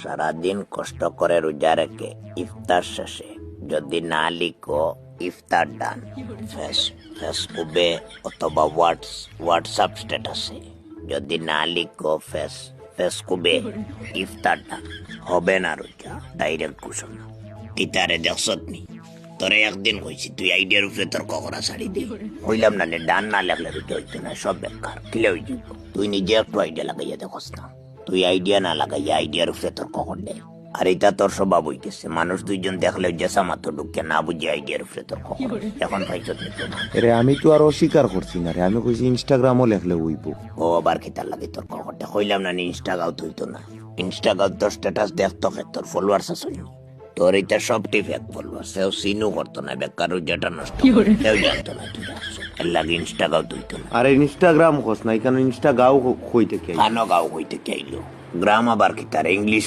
সারাদিন কষ্ট করে রোজা রেখে ইফতার শেষে যদি না লিখো ইফতার ডান ফেসবুকে অথবা হোয়াটসঅ্যাপ স্ট্যাটাসে যদি না লিখো ফেসবুকে ইফতার ডান হবে না রোজা। ডাইরেক্ট ঘোষণা। তিতারে দেখছত নি তোরে একদিন কইছি তুই আইডিয়ার উপরে তর্ক করা ছাড়ি দে। হইলাম না ডান না লাগলে রোজা হইতো না, সব বেকার। কিলে হইত তুই নিজে একটু আইডিয়া লাগাইয়া দেখস না। তুই আইডিয়া না লাগাইয়া আইডিয়ার উপরে তর্ক কর দে। আর এটা তোর স্বভাব হইতেছে, মানুষ দুইজন দেখলে জেসা মাত্র ঢুকে না বুঝে আইডিয়ার উপরে তর্ক করে। এখন পাইছ রে আমি তো আর অস্বীকার করছি না রে, আমি কইছি ইনস্টাগ্রামও লেখলে হইব। ও আবার কিতার লাগে তর্ক করতে। হইলাম না ইনস্টাগ্রাম হইতো না। ইনস্টাগ্রাম তোর স্ট্যাটাস দেখতো তোর ফলোয়ার্স আছে, তোর এটা সব টিফেক ফলোয়ার্স। সেও সিনও করতো না, বেকার যেটা নষ্ট সেও জানতো না তুই এর লাগে ইনস্টাগ্রাম হইতো না। আরে ইনস্টাগ্রাম কস না, এখানে ইনস্টাগাও কইতে কে খানো গাও হইতে চাইলো। গ্রাম আবার কিতার ইংলিশ